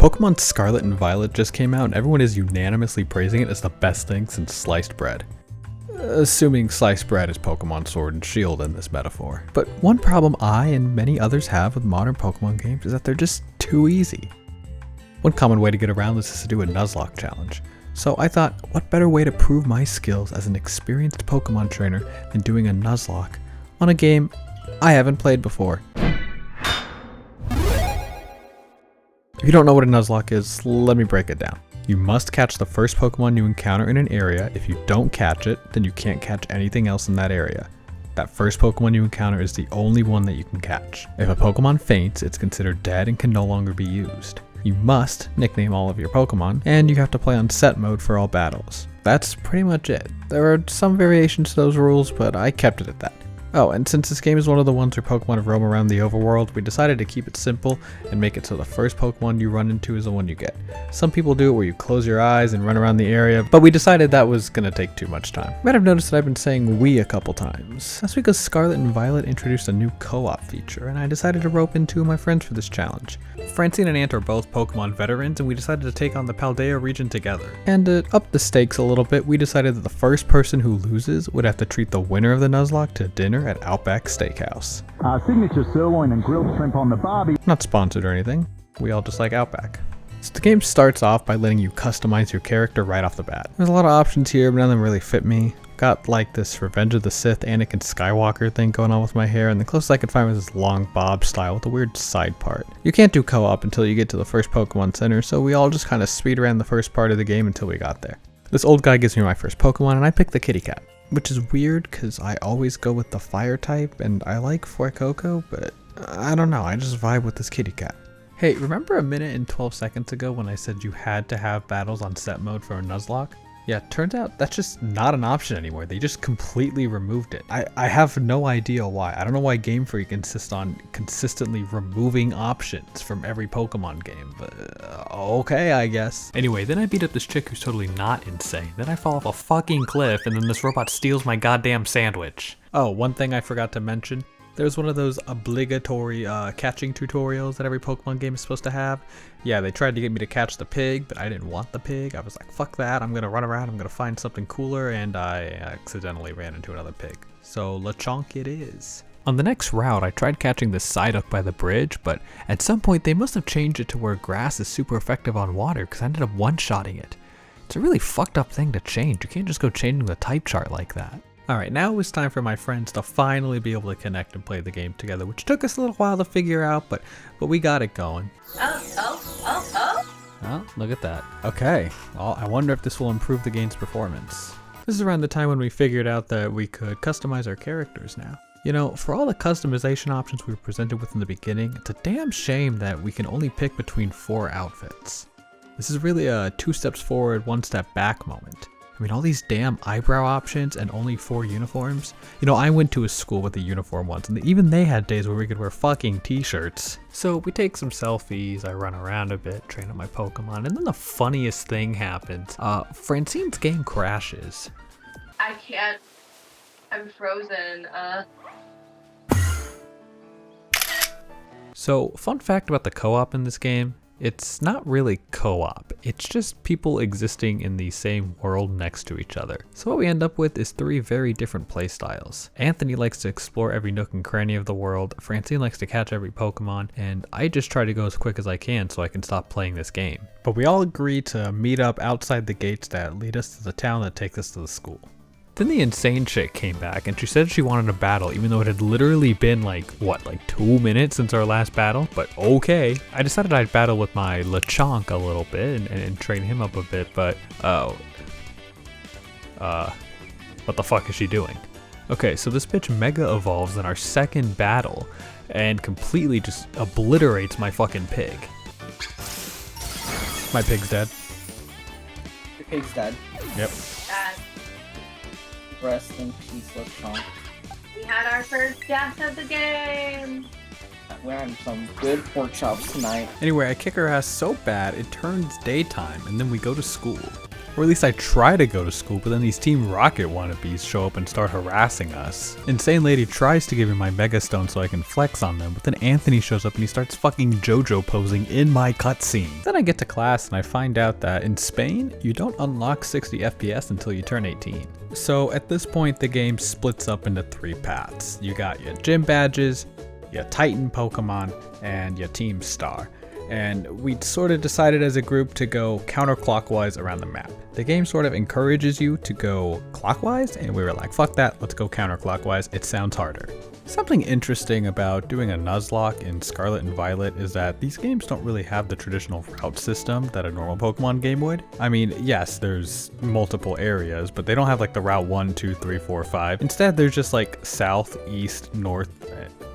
Pokemon Scarlet and Violet just came out and everyone is unanimously praising it as the best thing since sliced bread. Assuming sliced bread is Pokemon Sword and Shield in this metaphor. But one problem I and many others have with modern Pokemon games is that they're just too easy. One common way to get around this is to do a Nuzlocke challenge. So I thought, what better way to prove my skills as an experienced Pokemon trainer than doing a Nuzlocke on a game I haven't played before. If you don't know what a Nuzlocke is, let me break it down. You must catch the first Pokemon you encounter in an area. If you don't catch it, then you can't catch anything else in that area. That first Pokemon you encounter is the only one that you can catch. If a Pokemon faints, it's considered dead and can no longer be used. You must nickname all of your Pokemon, and you have to play on set mode for all battles. That's pretty much it. There are some variations to those rules, but I kept it at that. Oh, and since this game is one of the ones where Pokemon roam around the overworld, we decided to keep it simple and make it so the first Pokemon you run into is the one you get. Some people do it where you close your eyes and run around the area, but we decided that was gonna take too much time. You might have noticed that I've been saying we a couple times. That's because Scarlet and Violet introduced a new co-op feature, and I decided to rope in two of my friends for this challenge. Francine and Ant are both Pokemon veterans, and we decided to take on the Paldea region together. And to up the stakes a little bit, we decided that the first person who loses would have to treat the winner of the Nuzlocke to dinner at Outback Steakhouse. Signature sirloin and grilled shrimp on the barbie. Not sponsored or anything, we all just like Outback. So the game starts off by letting you customize your character right off the bat. There's a lot of options here, but none of them really fit me. Got like this Revenge of the Sith Anakin Skywalker thing going on with my hair, and the closest I could find was this long bob style with a weird side part. You can't do co-op until you get to the first Pokemon Center, so we all just kind of speed around the first part of the game until we got there. This old guy gives me my first Pokemon, and I picked the kitty cat. Which is weird, because I always go with the fire type, and I like Fuecoco, but I don't know, I just vibe with this kitty cat. Hey, remember a minute and 12 seconds ago when I said you had to have battles on set mode for a Nuzlocke? Yeah, turns out that's just not an option anymore. They just completely removed it. I have no idea why. I don't know why Game Freak insists on consistently removing options from every Pokemon game, but okay, I guess. Anyway, then I beat up this chick who's totally not insane. Then I fall off a fucking cliff, and then this robot steals my goddamn sandwich. Oh, one thing I forgot to mention. There's one of those obligatory catching tutorials that every Pokemon game is supposed to have. Yeah, they tried to get me to catch the pig, but I didn't want the pig. I was like, fuck that, I'm gonna run around, I'm gonna find something cooler, and I accidentally ran into another pig. So Lechonk it is. On the next route, I tried catching this Psyduck by the bridge, but at some point they must have changed it to where grass is super effective on water, because I ended up one-shotting it. It's a really fucked up thing to change. You can't just go changing the type chart like that. Alright, now it was time for my friends to finally be able to connect and play the game together, which took us a little while to figure out, but we got it going. Oh, look at that. Okay, well, I wonder if this will improve the game's performance. This is around the time when we figured out that we could customize our characters now. You know, for all the customization options we were presented with in the beginning, it's a damn shame that we can only pick between 4 outfits. This is really a 2 steps forward, 1 step back moment. I mean, all these damn eyebrow options and only 4 uniforms. You know, I went to a school with a uniform once, and even they had days where we could wear fucking t-shirts. So we take some selfies, I run around a bit, train up my Pokemon, and then the funniest thing happens. Francine's game crashes. I can't. I'm frozen. So, fun fact about the co-op in this game. It's not really co-op, it's just people existing in the same world next to each other. So what we end up with is 3 very different playstyles. Anthony likes to explore every nook and cranny of the world, Francine likes to catch every Pokemon, and I just try to go as quick as I can so I can stop playing this game. But we all agree to meet up outside the gates that lead us to the town that takes us to the school. Then the insane chick came back and she said she wanted a battle even though it had literally been like 2 minutes since our last battle, but okay. I decided I'd battle with my Lechonk a little bit and train him up a bit, but what the fuck is she doing? Okay, so this bitch mega evolves in our second battle and completely just obliterates my fucking pig. My pig's dead. Your pig's dead. Yep. Rest in peace, Lechonk. We had our first death of the game. We're having some good pork chops tonight. Anyway, I kick her ass so bad it turns daytime and then we go to school. Or at least I try to go to school, but then these Team Rocket wannabes show up and start harassing us. Insane Lady tries to give me my Mega Stone so I can flex on them, but then Anthony shows up and he starts fucking JoJo posing in my cutscene. Then I get to class and I find out that in Spain, you don't unlock 60 FPS until you turn 18. So at this point, the game splits up into 3 paths. You got your gym badges, your Titan Pokemon, and your Team Star. And we sort of decided as a group to go counterclockwise around the map. The game sort of encourages you to go clockwise, and we were like, fuck that, let's go counterclockwise, it sounds harder. Something interesting about doing a Nuzlocke in Scarlet and Violet is that these games don't really have the traditional route system that a normal Pokemon game would. I mean, yes, there's multiple areas, but they don't have like the route 1, 2, 3, 4, 5. Instead, there's just like south, east, north,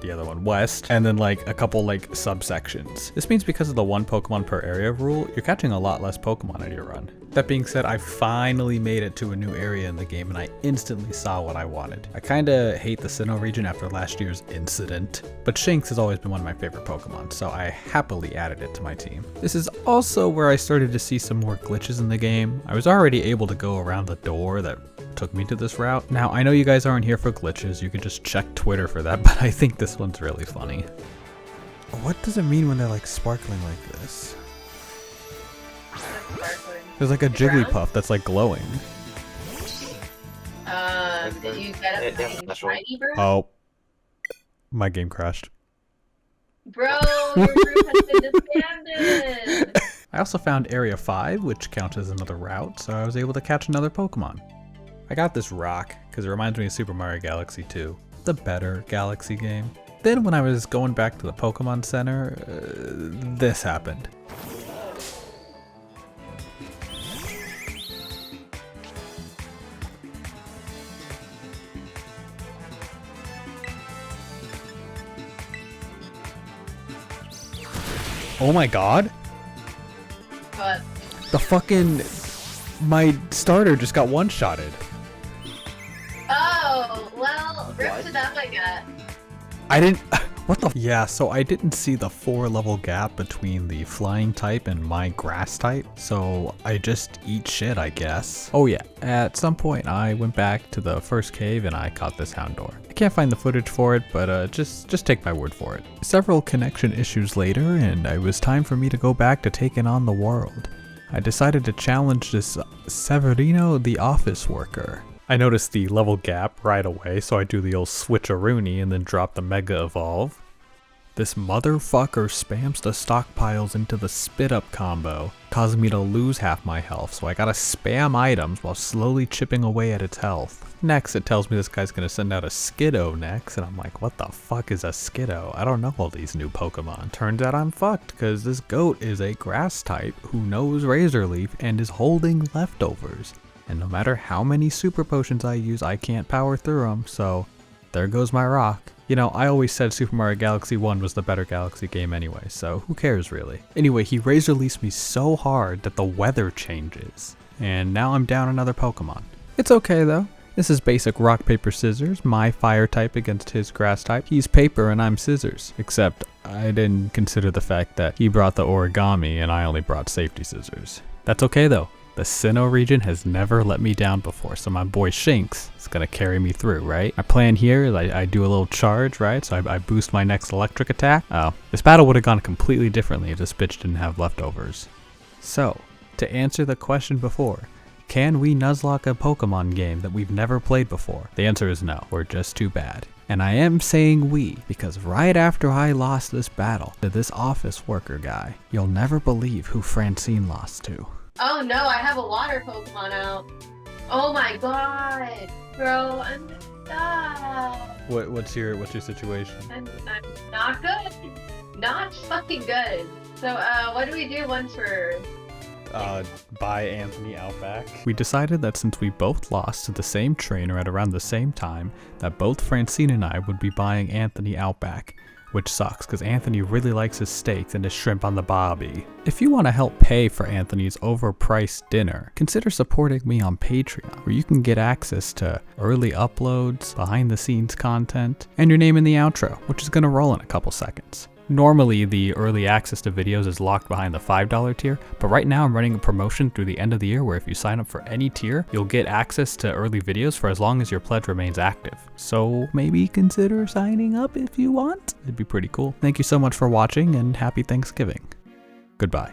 the other one west, and then like a couple like subsections. This means because of the 1 Pokemon per area rule, you're catching a lot less Pokemon in your run. That being said, I finally made it to a new area in the game and I instantly saw what I wanted. I kinda hate the Sinnoh region after last year's incident, but Shinx has always been one of my favorite Pokemon, so I happily added it to my team. This is also where I started to see some more glitches in the game. I was already able to go around the door that took me to this route. Now, I know you guys aren't here for glitches, you can just check Twitter for that, but I think this one's really funny. What does it mean when they're like sparkling like this? There's like a Jigglypuff that's like glowing. Did you get a shiny, bro? Oh. My game crashed. Bro, your group has been disbanded! I also found Area 5, which counts as another route, so I was able to catch another Pokemon. I got this rock, because it reminds me of Super Mario Galaxy 2, the better Galaxy game. Then when I was going back to the Pokemon Center, this happened. Oh my god! What? The fucking... my starter just got one-shotted. Oh, well, rip to them, I guess. I didn't... What the... Yeah, so I didn't see the 4-level gap between the flying type and my grass type, so I just eat shit, I guess. Oh yeah, at some point I went back to the first cave and I caught this Houndour. I can't find the footage for it, but just take my word for it. Several connection issues later, and it was time for me to go back to taking on the world. I decided to challenge this Severino the office worker. I noticed the level gap right away, so I do the old switcheroony and then drop the Mega Evolve. This motherfucker spams the stockpiles into the spit up combo, causing me to lose half my health, so I gotta spam items while slowly chipping away at its health. Next, it tells me this guy's gonna send out a Skiddo next, and I'm like, what the fuck is a Skiddo? I don't know all these new Pokemon. Turns out I'm fucked, cause this goat is a grass type who knows Razor Leaf and is holding leftovers. And no matter how many super potions I use, I can't power through them, so there goes my rock. You know, I always said Super Mario Galaxy 1 was the better Galaxy game anyway, so who cares really? Anyway, he Razor Leafs me so hard that the weather changes, and now I'm down another Pokemon. It's okay though. This is basic rock, paper, scissors, my fire type against his grass type. He's paper and I'm scissors, except I didn't consider the fact that he brought the origami and I only brought safety scissors. That's okay though. The Sinnoh region has never let me down before, so my boy Shinx is gonna carry me through, right? My plan here is I do a little charge, right? So I boost my next electric attack. Oh, this battle would have gone completely differently if this bitch didn't have leftovers. So, to answer the question before, can we Nuzlocke a Pokemon game that we've never played before? The answer is no, we're just too bad. And I am saying we, because right after I lost this battle to this office worker guy, you'll never believe who Francine lost to. Oh no, I have a water Pokemon out. Oh my god. Bro, I'm stuck. What's your situation? I'm not good. Not fucking good. So, what do we do once we're... Buy Anthony Outback. We decided that since we both lost to the same trainer at around the same time, that both Francine and I would be buying Anthony Outback. which sucks because Anthony really likes his steaks and his shrimp on the bobby. If you want to help pay for Anthony's overpriced dinner, consider supporting me on Patreon, where you can get access to early uploads, behind the scenes content, and your name in the outro, which is going to roll in a couple seconds. Normally, the early access to videos is locked behind the $5 tier, but right now I'm running a promotion through the end of the year where if you sign up for any tier, you'll get access to early videos for as long as your pledge remains active. So maybe consider signing up if you want. It'd be pretty cool. Thank you so much for watching and happy Thanksgiving. Goodbye.